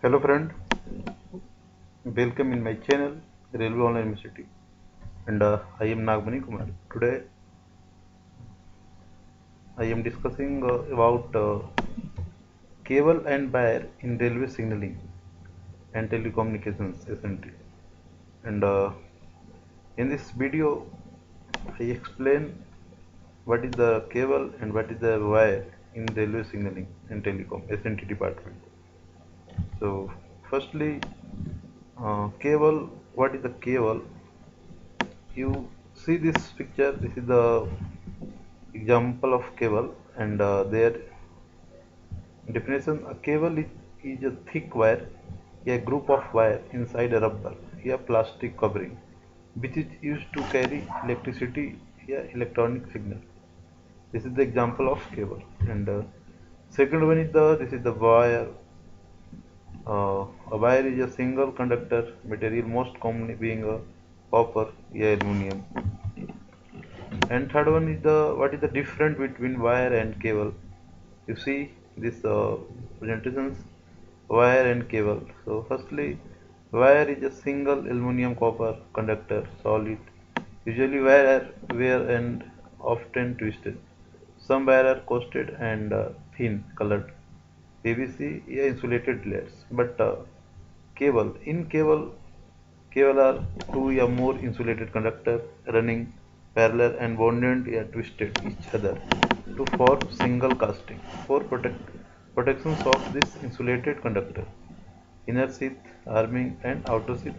Hello friend, welcome in my channel Railway Online University and I am Nagmani Kumar. Today I am discussing about cable and wire in railway signaling and telecommunications SNT. And in this video I explain what is the cable and what is the wire in railway signaling and telecom SNT department. So firstly, cable. What is the cable? You see this picture. This is the example of cable and their definition. A cable is a thick wire, a group of wire inside a rubber, a plastic covering, which is used to carry electricity, a electronic signal. This is the example of cable. And second one is the this is the wire. A wire is a single conductor material, most commonly being a copper, a aluminum. And third one is the what is the difference between wire and cable. You see this presentations wire and cable. So firstly, wire is a single aluminum copper conductor solid, usually wire and often twisted. Some wire are coated and thin colored PVC, yeah, insulated layers. But cable are two or more insulated conductor running parallel and bonded or twisted each other to form single casting. For protections of this insulated conductor, inner sheath, arming and outer sheath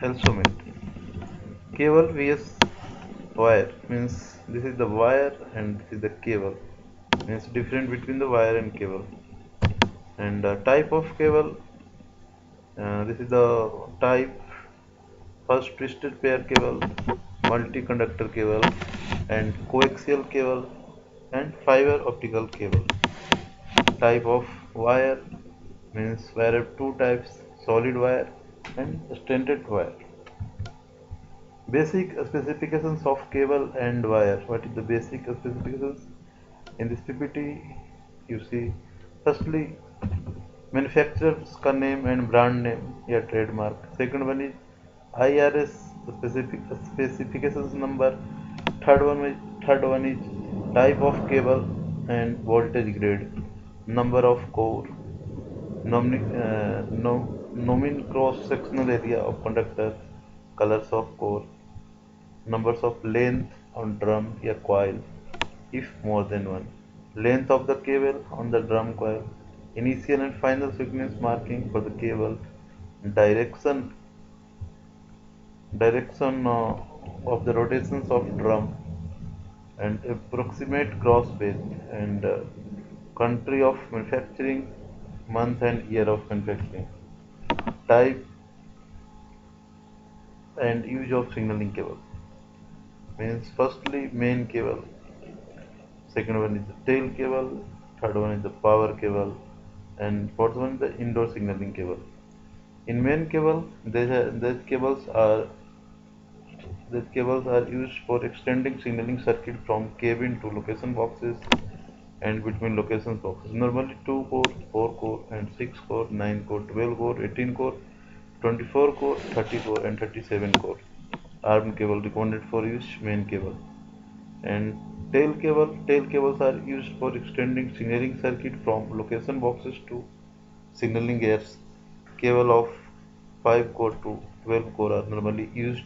also meant. Cable vs wire means this is the wire and this is the cable. Means different between the wire and cable. And type of cable. This is the type. First, twisted pair cable, multi-conductor cable, and coaxial cable, and fiber optical cable. Type of wire means wire have two types: solid wire and stranded wire. Basic specifications of cable and wire. What is the basic specifications? In this PPT, you see, firstly, manufacturer's name and brand name, yeah, trademark. Second one is IRS specifications number. Third one is type of cable and voltage grade, number of core, nomin cross sectional area of conductor, colors of core, numbers of length on drum, a coil, if more than one, length of the cable on the drum coil, initial and final sequence marking for the cable, direction of the rotations of drum, and approximate gross width, and country of manufacturing, month and year of manufacturing, type and use of signaling cable. Means firstly main cable, second one is the tail cable, third one is the power cable, and fourth one is the indoor signaling cable. In main cable, these cables are used for extending signaling circuit from cabin to location boxes and between location boxes. Normally 2 core, 4 core, and 6 core, 9 core, 12 core, 18 core, 24 core, 30 core, and 37 core. Arm cable recommended for use main cable. And tail cables are used for extending signaling circuit from location boxes to signaling gears. Cable of 5 core to 12 core are normally used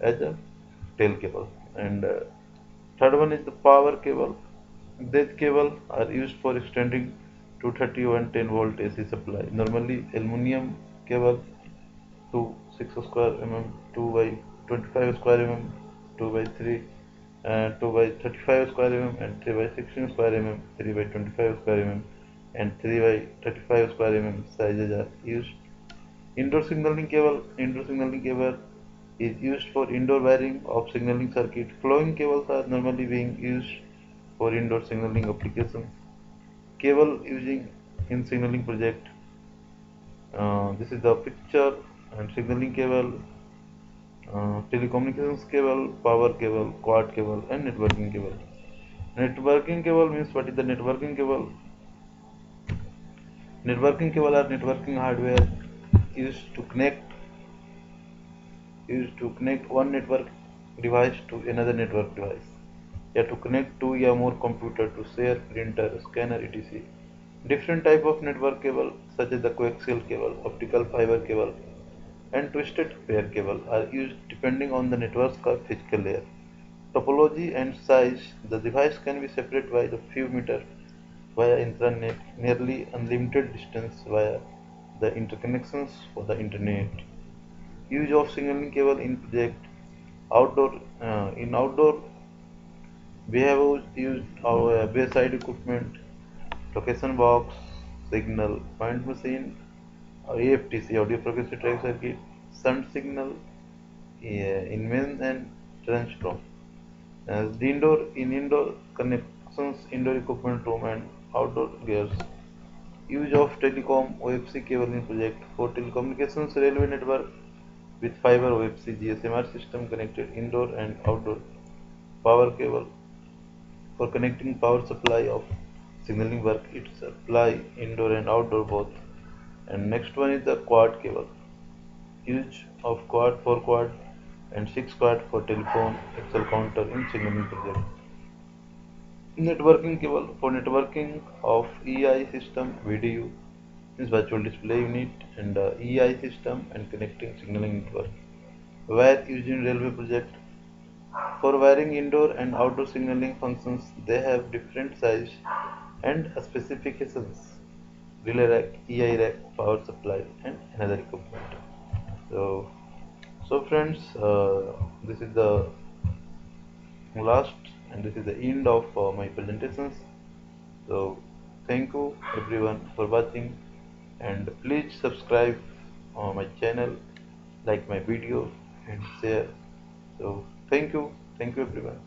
as a tail cable. And third one is the power cable. These cables are used for extending 230 110 volt AC supply. Normally aluminum cable to 6 square mm, 2 by 25 square mm, 2 by 3, 2 by 35 square mm, and 3 by 16 square mm, 3 by 25 square mm, and 3 by 35 square mm sizes are used. Indoor signaling cable is used for indoor wiring of signaling circuit. Flowing cables are normally being used for indoor signaling applications. Cable using in signaling project. This is the picture and signaling cable, telecommunications cable, power cable, quad cable, and networking cable. Networking cable means what is the networking cable? Networking cable are networking hardware used to connect one network device to another network device. Yeah, to connect two or more computer to share printer, scanner, etc. Different type of network cable such as the coaxial cable, optical fiber cable, and twisted pair cable are used depending on the network's physical layer. Topology and size. The device can be separated by a few meters via Intranet, nearly unlimited distance via the interconnections for the internet. Use of signaling cable in project outdoor. In outdoor, we have used our bayside equipment, location box, signal, point machine, AFTC, audio frequency track circuit, sun signal, in main and transform. As the indoor connections, indoor equipment room and outdoor gears. Use of telecom OFC cable in project for telecommunications railway network with fiber OFC GSMR system connected indoor and outdoor. Power cable for connecting power supply of signaling work. It supply indoor and outdoor both. And next one is the quad cable. Use of quad 4 quad and 6 quad for telephone Excel counter in signaling project. Networking cable for networking of EI system VDU is virtual display unit and EI system and connecting signaling network. Wire used in railway project for wiring indoor and outdoor signaling functions. They have different size and specifications. Relay rack, EI rack, power supply, and another equipment. So, so friends, this is the last and this is the end of my presentations. So thank you everyone for watching and please subscribe my channel, like my video and share. So thank you everyone.